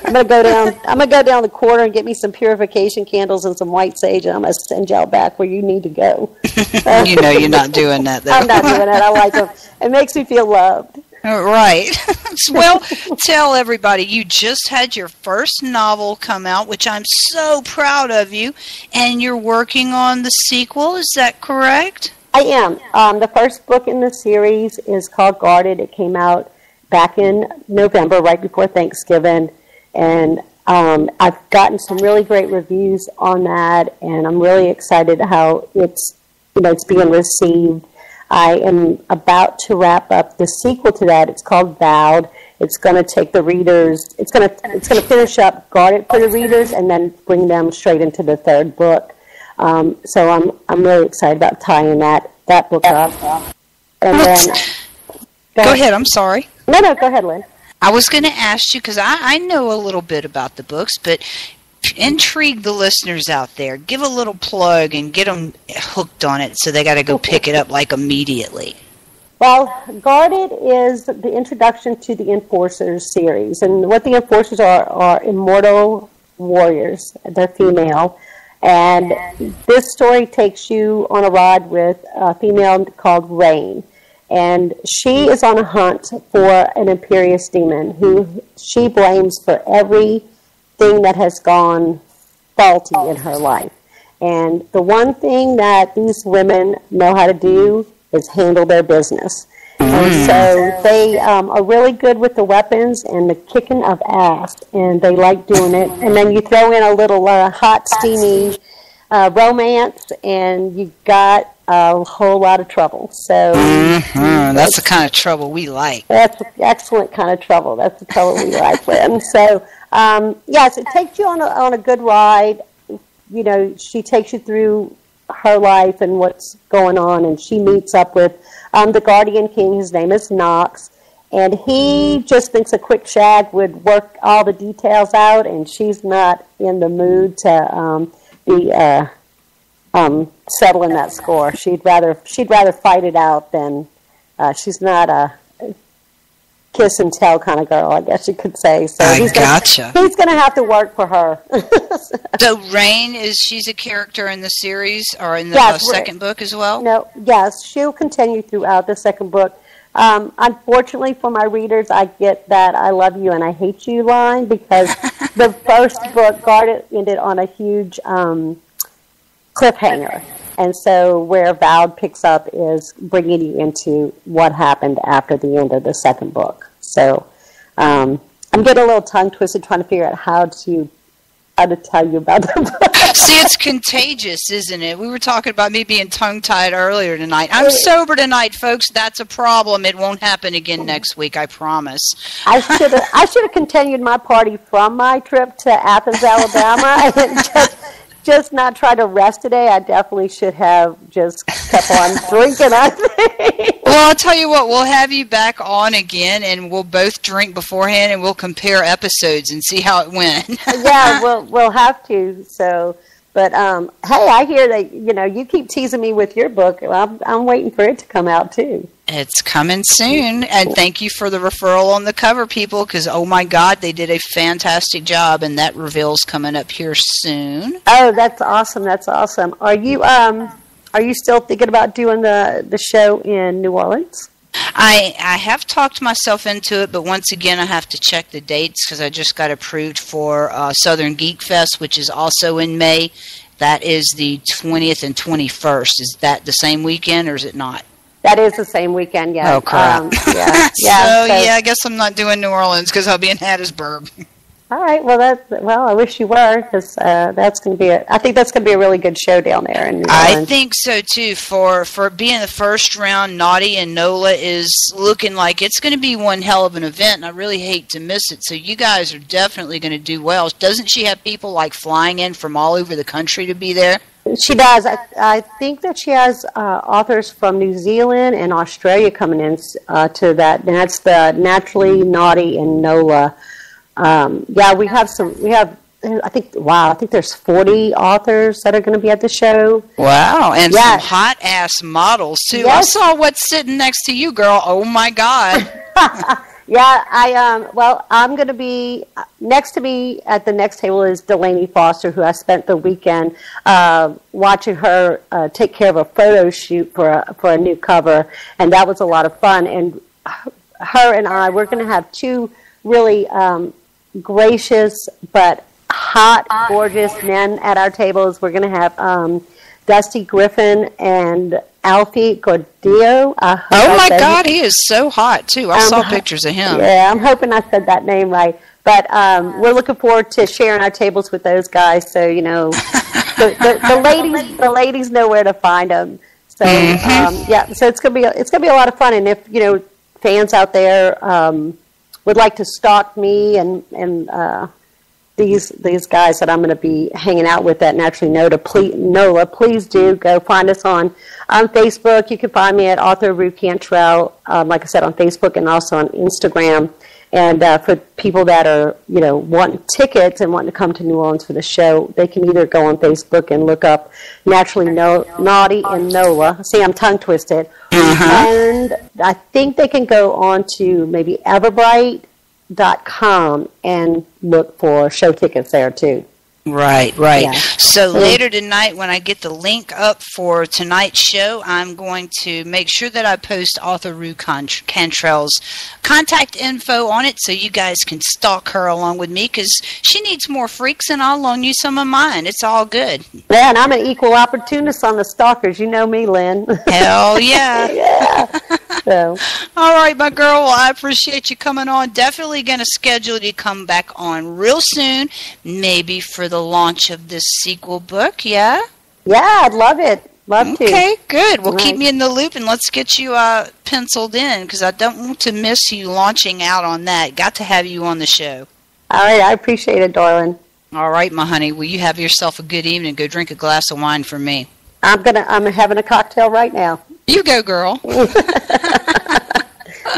I'm gonna go down the corner and get me some purification candles and some white sage, and I'm gonna send y'all back where you need to go. You're not doing that, though. I'm not doing that. I like them. It makes me feel loved. Right. Well, tell everybody, you just had your first novel come out, which I'm so proud of you, and you're working on the sequel. Is that correct? I am. The first book in the series is called Guarded. It came out back in November, right before Thanksgiving, and I've gotten some really great reviews on that, and I'm really excited how it's being received. I am about to wrap up the sequel to that. It's called Vowed. It's going to take the readers. It's going to finish up Guarded for the readers, and then bring them straight into the third book. So I'm really excited about tying that book up. And then go ahead. I'm sorry. No, go ahead, Lynn. I was going to ask you, because I know a little bit about the books, but intrigue the listeners out there. Give a little plug and get them hooked on it so they got to go pick it up like immediately. Well, Guarded is the introduction to the Enforcers series. And what the Enforcers are immortal warriors. They're female. And this story takes you on a ride with a female called Rain. And she is on a hunt for an Imperious demon who she blames for everything that has gone faulty in her life. And the one thing that these women know how to do is handle their business. And so they are really good with the weapons and the kicking of ass, and they like doing it. And then you throw in a little hot, steamy romance, and you got a whole lot of trouble. So that's the kind of trouble we like. That's the excellent kind of trouble. That's the trouble we like, Lynn. So, yes, it takes you on a good ride. You know, she takes you through her life and what's going on, and she meets up with the Guardian King. His name is Nox, and he just thinks a quick shag would work all the details out, and she's not in the mood to be settling that score. She'd rather fight it out than she's not a kiss and tell kind of girl, I guess you could say. So he's going to have to work for her. So Rain, she's a character in the series or in the second book as well? No, yes, she'll continue throughout the second book. Unfortunately for my readers, I get that I love you and I hate you line, because the first book, Guarded, ended on a huge cliffhanger. And so where Vowed picks up is bringing you into what happened after the end of the second book. So I'm getting a little tongue twisted trying to figure out how to tell you about the book. See, it's contagious, isn't it? We were talking about me being tongue-tied earlier tonight. I'm sober tonight, folks. That's a problem. It won't happen again next week, I promise. I should have continued my party from my trip to Athens, Alabama, and just not try to rest today. I definitely should have just kept on drinking, I think. Well, I'll tell you what, we'll have you back on again, and we'll both drink beforehand, and we'll compare episodes and see how it went. Yeah, we'll have to. So, but hey, I hear that you keep teasing me with your book. I'm waiting for it to come out too. It's coming soon, and thank you for the referral on the cover, people, because, oh my God, they did a fantastic job, and that reveal's coming up here soon. Oh, that's awesome. That's awesome. Are you still thinking about doing the show in New Orleans? I have talked myself into it, but once again, I have to check the dates because I just got approved for Southern Geek Fest, which is also in May. That is the 20th and 21st. Is that the same weekend, or is it not? That is the same weekend, yeah. Oh, crap. Yeah. So, I guess I'm not doing New Orleans because I'll be in Hattiesburg. All right. Well, I wish you were, because that's going to be I think that's going to be a really good show down there in New Orleans. I think so too. For being the first round, Naughty and NOLA is looking like it's going to be one hell of an event, and I really hate to miss it. So you guys are definitely going to do well. Doesn't she have people like flying in from all over the country to be there? She does. I think that she has authors from New Zealand and Australia coming in to that. And that's the Naturally, Naughty, and NOLA. We have. I think there's 40 authors that are going to be at the show. Wow, and some hot ass models too. Yes. I saw what's sitting next to you, girl. Oh my God. Yeah, I'm going to be next to me at the next table is Delaney Foster, who I spent the weekend watching her take care of a photo shoot for a new cover, and that was a lot of fun. And her and we're going to have two really gracious but hot, gorgeous men at our tables. We're going to have Dusty Griffin and Alfie Gordillo. Oh my God, he is so hot too. I saw pictures of him. Yeah, I'm hoping I said that name right. But we're looking forward to sharing our tables with those guys. So the ladies know where to find them. So so it's gonna be a lot of fun. And if fans out there would like to stalk me and these guys that I'm going to be hanging out with at Naturally NOLA, please do go find us on Facebook. You can find me at Author Rue Cantrell, like I said, on Facebook and also on Instagram. And for people that are, wanting tickets and wanting to come to New Orleans for the show, they can either go on Facebook and look up Naturally Naughty and NOLA. See, I'm tongue twisted. And I think they can go on to maybe Everbright.com and look for show tickets there too. Right. Yeah. So Mm. later tonight, when I get the link up for tonight's show, I'm going to make sure that I post author Rue Cantrell's contact info on it so you guys can stalk her along with me, because she needs more freaks and I'll loan you some of mine. It's all good. Yeah, and I'm an equal opportunist on the stalkers. You know me, Lynn. Hell yeah. Yeah. So. All right, my girl. Well, I appreciate you coming on. Definitely going to schedule you to come back on real soon, maybe for the launch of this sequel book, yeah? Yeah, I'd love it. Love to. Okay, good. Well, keep Right. me in the loop, and let's get you penciled in, because I don't want to miss you launching out on that. Got to have you on the show. All right, I appreciate it, darling. All right, my honey. Well, you have yourself a good evening. Go drink a glass of wine for me. I'm having a cocktail right now. You go, girl. All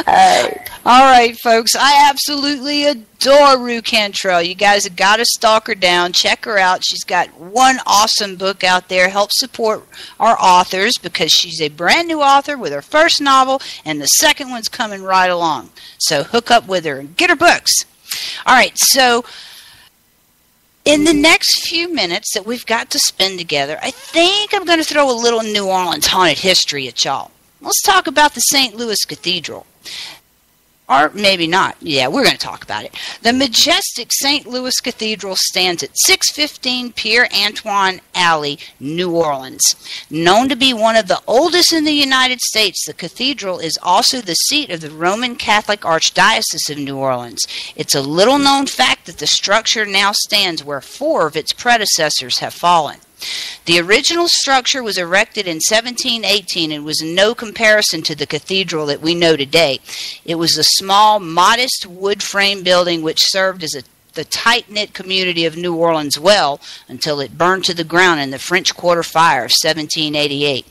right. All right, folks. I absolutely adore Rue Cantrell. You guys have got to stalk her down. Check her out. She's got one awesome book out there. Help support our authors, because she's a brand new author with her first novel, and the second one's coming right along. So hook up with her and get her books. All right, so in the next few minutes that we've got to spend together, I think I'm going to throw a little New Orleans haunted history at y'all. Let's talk about the St. Louis Cathedral. Or maybe not. Yeah, we're going to talk about it. The majestic St. Louis Cathedral stands at 615 Pierre Antoine Alley, New Orleans. Known to be one of the oldest in the United States, the cathedral is also the seat of the Roman Catholic Archdiocese of New Orleans. It's a little-known fact that the structure now stands where 4 of its predecessors have fallen. The original structure was erected in 1718 and was no comparison to the cathedral that we know today. It was a small, modest wood frame building which served as the tight-knit community of New Orleans well until it burned to the ground in the French Quarter Fire of 1788.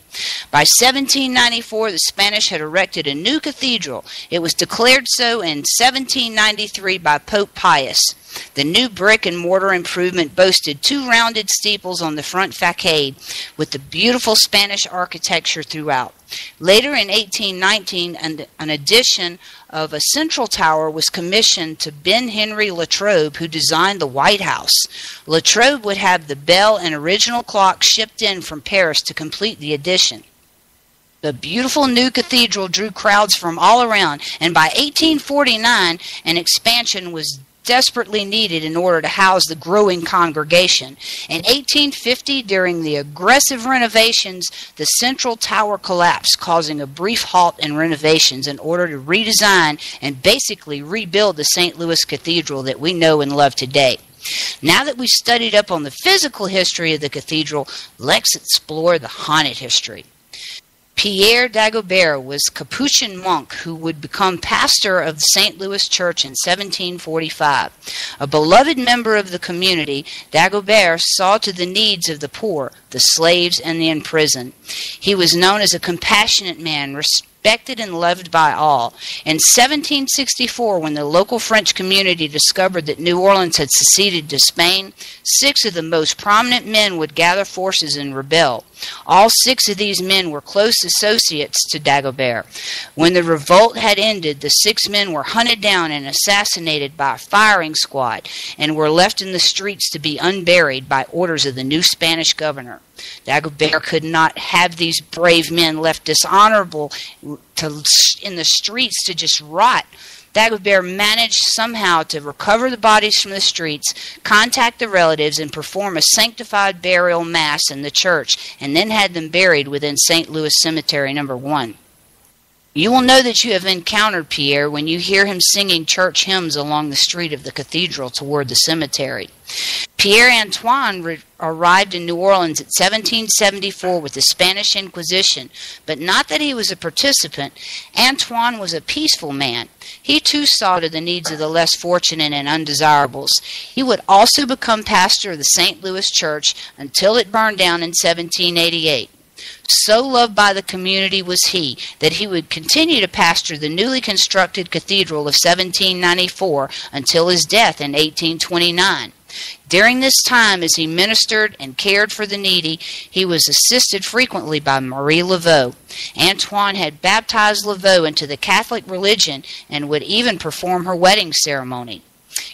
By 1794, the Spanish had erected a new cathedral. It was declared so in 1793 by Pope Pius. The new brick and mortar improvement boasted 2 rounded steeples on the front facade with the beautiful Spanish architecture throughout. Later in 1819, an addition of a central tower was commissioned to Ben Henry Latrobe, who designed the White House. Latrobe would have the bell and original clock shipped in from Paris to complete the addition. The beautiful new cathedral drew crowds from all around, and by 1849, an expansion was desperately needed in order to house the growing congregation. In 1850, during the aggressive renovations, the central tower collapsed, causing a brief halt in renovations in order to redesign and basically rebuild the St. Louis Cathedral that we know and love today. Now that we've studied up on the physical history of the cathedral, let's explore the haunted history. Pierre Dagobert was a Capuchin monk who would become pastor of the St. Louis Church in 1745. A beloved member of the community, Dagobert saw to the needs of the poor, the slaves, and the imprisoned. He was known as a compassionate man, respected and loved by all. In 1764, when the local French community discovered that New Orleans had seceded to Spain, 6 of the most prominent men would gather forces and rebel. All 6 of these men were close associates to Dagobert. When the revolt had ended, the 6 men were hunted down and assassinated by a firing squad and were left in the streets to be unburied by orders of the new Spanish governor. Dagobert could not have these brave men left dishonorable in the streets to just rot. Dagobert managed somehow to recover the bodies from the streets, contact the relatives, and perform a sanctified burial mass in the church, and then had them buried within St. Louis Cemetery No. 1. You will know that you have encountered Pierre when you hear him singing church hymns along the street of the cathedral toward the cemetery. Pierre Antoine arrived in New Orleans in 1774 with the Spanish Inquisition, but not that he was a participant. Antoine was a peaceful man. He too saw to the needs of the less fortunate and undesirables. He would also become pastor of the St. Louis Church until it burned down in 1788. So loved by the community was he that he would continue to pastor the newly constructed cathedral of 1794 until his death in 1829. During this time, as he ministered and cared for the needy, he was assisted frequently by Marie Laveau. Antoine had baptized Laveau into the Catholic religion and would even perform her wedding ceremony.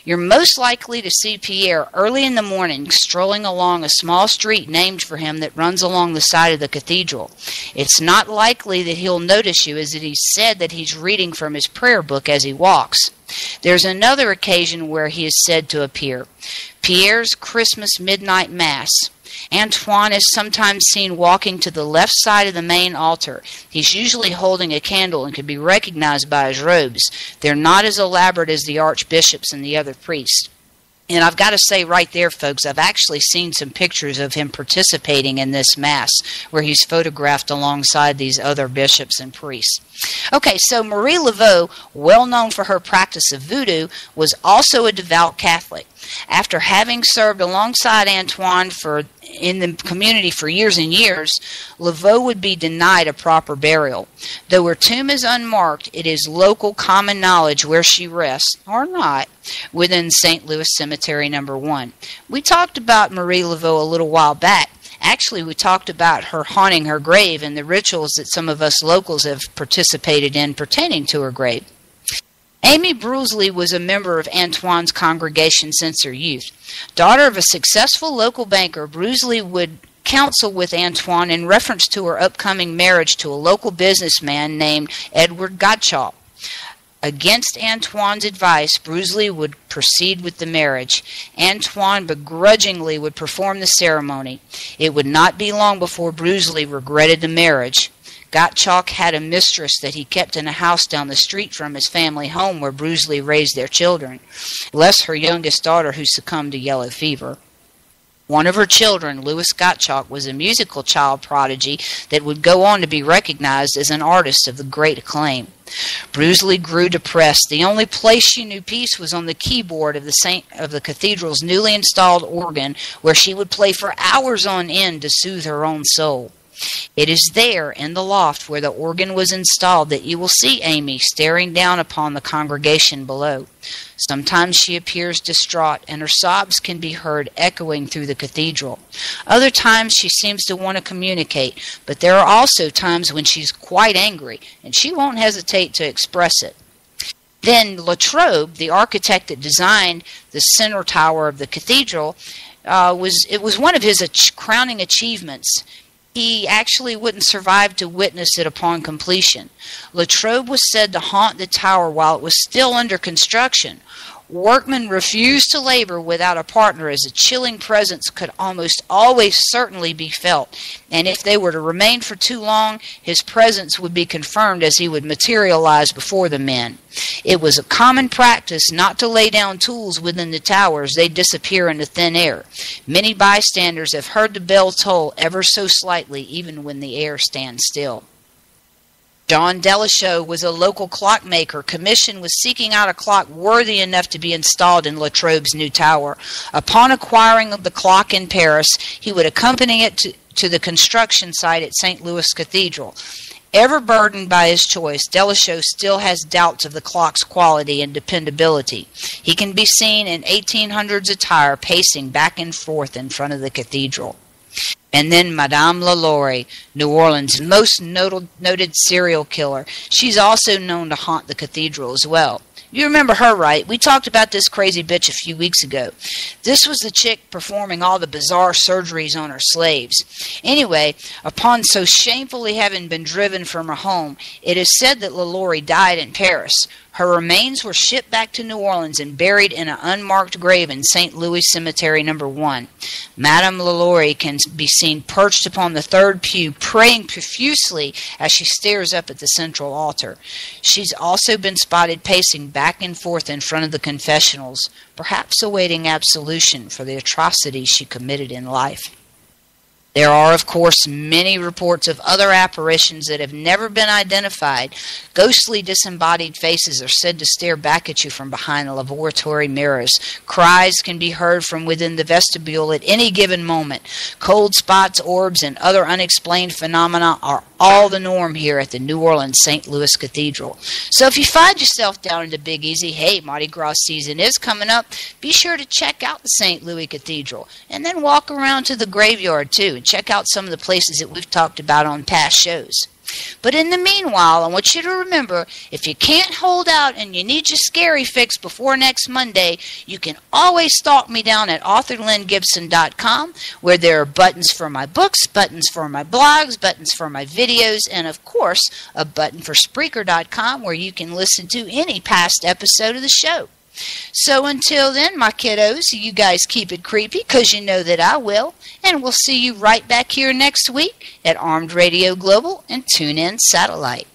You're most likely to see Pierre early in the morning strolling along a small street named for him that runs along the side of the cathedral. It's not likely that he'll notice you, as it is said that he's reading from his prayer book as he walks. There's another occasion where he is said to appear. Pierre's Christmas midnight mass. Antoine is sometimes seen walking to the left side of the main altar. He's usually holding a candle and can be recognized by his robes. They're not as elaborate as the archbishops and the other priests. And I've got to say right there, folks, I've actually seen some pictures of him participating in this Mass where he's photographed alongside these other bishops and priests. Okay, so Marie Laveau, well known for her practice of voodoo, was also a devout Catholic. After having served alongside Antoine in the community for years and years, Laveau would be denied a proper burial. Though her tomb is unmarked, it is local common knowledge where she rests, or not, within St. Louis Cemetery No. 1. We talked about Marie Laveau a little while back. Actually, we talked about her haunting her grave and the rituals that some of us locals have participated in pertaining to her grave. Amy Brusley was a member of Antoine's congregation since her youth. Daughter of a successful local banker, Brusley would counsel with Antoine in reference to her upcoming marriage to a local businessman named Edward Gottschalk. Against Antoine's advice, Brusley would proceed with the marriage. Antoine begrudgingly would perform the ceremony. It would not be long before Brusley regretted the marriage. Gottschalk had a mistress that he kept in a house down the street from his family home where Brusley raised their children, less her youngest daughter who succumbed to yellow fever. One of her children, Louis Gottschalk, was a musical child prodigy that would go on to be recognized as an artist of the great acclaim. Brusley grew depressed. The only place she knew peace was on the keyboard of the cathedral's newly installed organ, where she would play for hours on end to soothe her own soul. It is there, in the loft where the organ was installed, that you will see Amy staring down upon the congregation below. Sometimes she appears distraught, and her sobs can be heard echoing through the cathedral. Other times she seems to want to communicate, but there are also times when she's quite angry, and she won't hesitate to express it. Then Latrobe, the architect that designed the center tower of the cathedral, was one of his crowning achievements. He actually wouldn't survive to witness it upon completion. Latrobe was said to haunt the tower while it was still under construction. Workmen refused to labor without a partner, as a chilling presence could almost always certainly be felt, and if they were to remain for too long, his presence would be confirmed as he would materialize before the men. It was a common practice not to lay down tools within the towers. They disappear into thin air. Many bystanders have heard the bell toll ever so slightly, even when the air stands still. John Delachaux was a local clockmaker. Commission was seeking out a clock worthy enough to be installed in Latrobe's new tower. Upon acquiring the clock in Paris, he would accompany it to the construction site at St. Louis Cathedral. Ever burdened by his choice, Delachaux still has doubts of the clock's quality and dependability. He can be seen in 1800s attire pacing back and forth in front of the cathedral. And then Madame LaLaurie, New Orleans' most noted serial killer. She's also known to haunt the cathedral as well. You remember her, right? We talked about this crazy bitch a few weeks ago. This was the chick performing all the bizarre surgeries on her slaves. Anyway, upon so shamefully having been driven from her home, it is said that LaLaurie died in Paris. Her remains were shipped back to New Orleans and buried in an unmarked grave in St. Louis Cemetery No. 1. Madame LaLaurie can be seen perched upon the third pew, praying profusely as she stares up at the central altar. She's also been spotted pacing back and forth in front of the confessionals, perhaps awaiting absolution for the atrocities she committed in life. There are, of course, many reports of other apparitions that have never been identified. Ghostly disembodied faces are said to stare back at you from behind the laboratory mirrors. Cries can be heard from within the vestibule at any given moment. Cold spots, orbs, and other unexplained phenomena are all the norm here at the New Orleans St. Louis Cathedral. So if you find yourself down in the Big Easy, hey, Mardi Gras season is coming up, be sure to check out the St. Louis Cathedral, and then walk around to the graveyard too, and check out some of the places that we've talked about on past shows. But in the meanwhile, I want you to remember, if you can't hold out and you need your scary fix before next Monday, you can always stalk me down at authorlyngibson.com, where there are buttons for my books, buttons for my blogs, buttons for my videos, and of course, a button for Spreaker.com, where you can listen to any past episode of the show. So until then, my kiddos, you guys keep it creepy, because you know that I will. And we'll see you right back here next week at Armed Radio Global and TuneIn Satellite.